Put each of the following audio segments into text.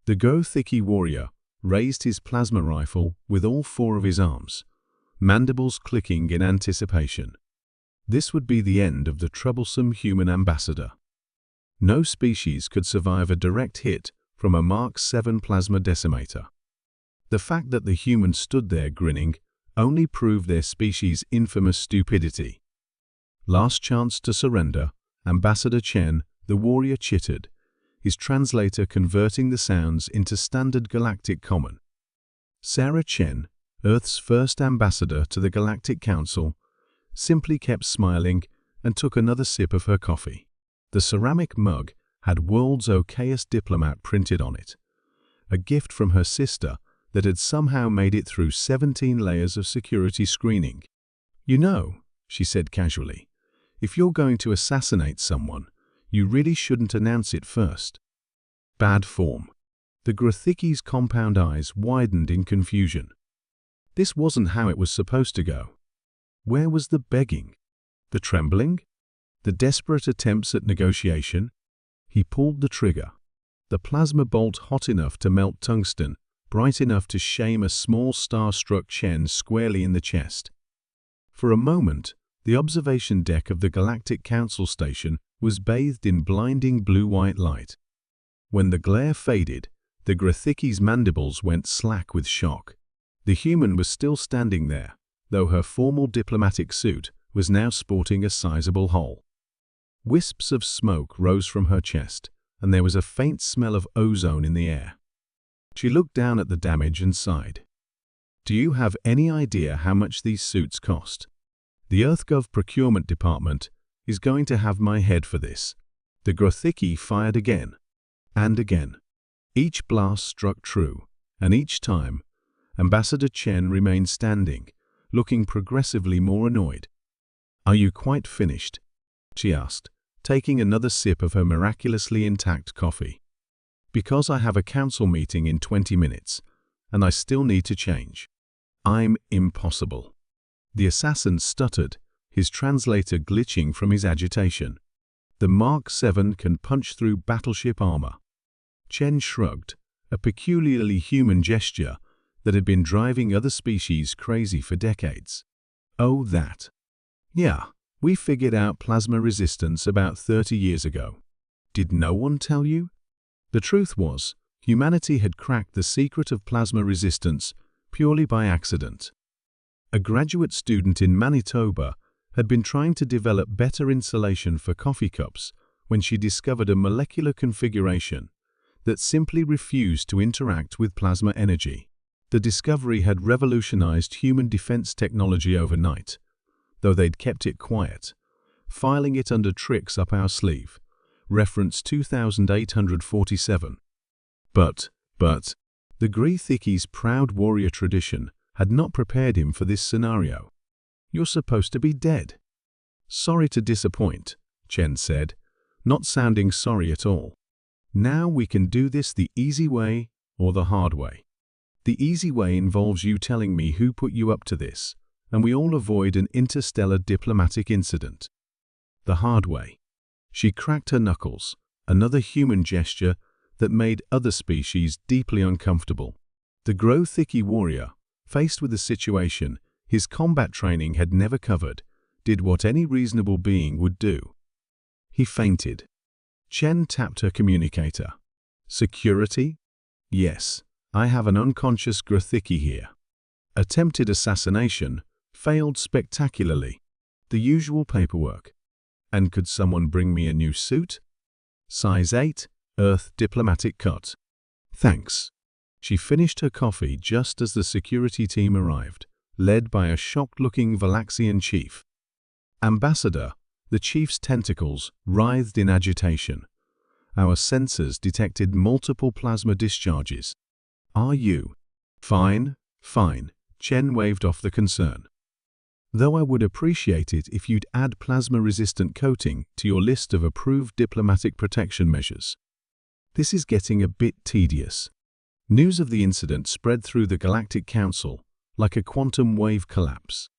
The Gothic warrior raised his plasma rifle with all four of his arms, mandibles clicking in anticipation. This would be the end of the troublesome human ambassador. No species could survive a direct hit from a Mark 7 plasma decimator. The fact that the humans stood there grinning only proved their species' infamous stupidity. Last chance to surrender, Ambassador Chen, the warrior chittered, his translator converting the sounds into standard galactic common. Sarah Chen, Earth's first ambassador to the Galactic Council, simply kept smiling and took another sip of her coffee. The ceramic mug had World's Okayest Diplomat printed on it, a gift from her sister that had somehow made it through 17 layers of security screening. "You know," she said casually, "if you're going to assassinate someone, you really shouldn't announce it first." Bad form. The Gothiki's compound eyes widened in confusion. This wasn't how it was supposed to go. Where was the begging? The trembling? The desperate attempts at negotiation? He pulled the trigger. The plasma bolt hot enough to melt tungsten, bright enough to shame a small star-struck Chen squarely in the chest. For a moment, the observation deck of the Galactic Council station was bathed in blinding blue-white light. When the glare faded, the Gothiki's mandibles went slack with shock. The human was still standing there, though her formal diplomatic suit was now sporting a sizable hole. Wisps of smoke rose from her chest, and there was a faint smell of ozone in the air. She looked down at the damage and sighed. "Do you have any idea how much these suits cost? The EarthGov procurement department is going to have my head for this." The Gothiki fired again and again. Each blast struck true, and each time, Ambassador Chen remained standing, looking progressively more annoyed. "Are you quite finished?" she asked, taking another sip of her miraculously intact coffee. "Because I have a council meeting in 20 minutes, and I still need to change." "I'm impossible." The assassin stuttered, his translator glitching from his agitation. "The Mark 7 can punch through battleship armor." Chen shrugged, a peculiarly human gesture that had been driving other species crazy for decades. "Oh, that. Yeah, we figured out plasma resistance about 30 years ago. Did no one tell you?" The truth was, humanity had cracked the secret of plasma resistance purely by accident. A graduate student in Manitoba had been trying to develop better insulation for coffee cups when she discovered a molecular configuration that simply refused to interact with plasma energy. The discovery had revolutionized human defense technology overnight, though they'd kept it quiet, filing it under tricks up our sleeve. Reference 2847. But, the Gothiki's proud warrior tradition had not prepared him for this scenario. "You're supposed to be dead." "Sorry to disappoint," Chen said, not sounding sorry at all. "Now we can do this the easy way or the hard way. The easy way involves you telling me who put you up to this, and we all avoid an interstellar diplomatic incident. The hard way." She cracked her knuckles, another human gesture that made other species deeply uncomfortable. The Gothiki warrior, faced with a situation his combat training had never covered, did what any reasonable being would do. He fainted. Chen tapped her communicator. "Security? Yes, I have an unconscious Gothiki here. Attempted assassination, failed spectacularly. The usual paperwork. And could someone bring me a new suit? Size 8, Earth diplomatic cut. Thanks." She finished her coffee just as the security team arrived, led by a shocked-looking Valaxian chief. "Ambassador," the chief's tentacles writhed in agitation. "Our sensors detected multiple plasma discharges. Are you?" Fine. Chen waved off the concern. "Though I would appreciate it if you'd add plasma-resistant coating to your list of approved diplomatic protection measures. This is getting a bit tedious." News of the incident spread through the Galactic Council like a quantum wave collapse.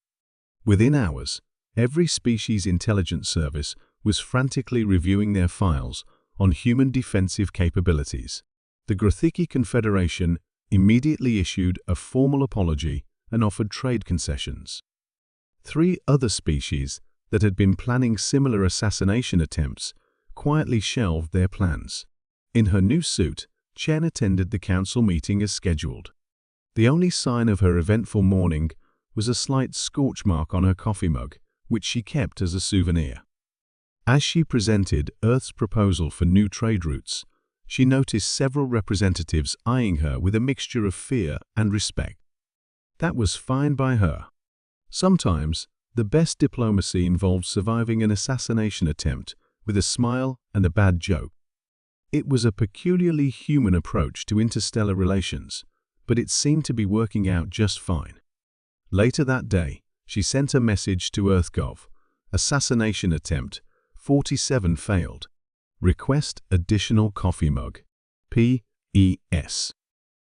Within hours, every species intelligence service was frantically reviewing their files on human defensive capabilities. The Grathiki Confederation immediately issued a formal apology and offered trade concessions. 3 other species that had been planning similar assassination attempts quietly shelved their plans. In her new suit, Chen attended the council meeting as scheduled. The only sign of her eventful morning was a slight scorch mark on her coffee mug, which she kept as a souvenir. As she presented Earth's proposal for new trade routes, she noticed several representatives eyeing her with a mixture of fear and respect. That was fine by her. Sometimes, the best diplomacy involved surviving an assassination attempt with a smile and a bad joke. It was a peculiarly human approach to interstellar relations, but it seemed to be working out just fine. Later that day, she sent a message to EarthGov. Assassination attempt 47 failed. Request additional coffee mug. P.E.S.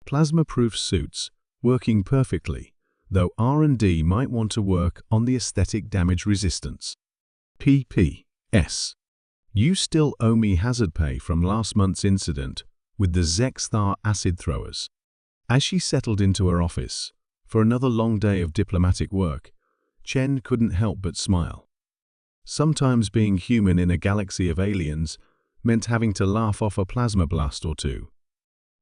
Plasma-proof suits, working perfectly, though R&D might want to work on the aesthetic damage resistance. P.P.S. You still owe me hazard pay from last month's incident with the Zexthar acid throwers. As she settled into her office for another long day of diplomatic work, Chen couldn't help but smile. Sometimes being human in a galaxy of aliens meant having to laugh off a plasma blast or two.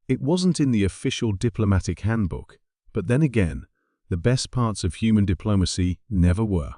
It wasn't in the official diplomatic handbook, but then again, the best parts of human diplomacy never were.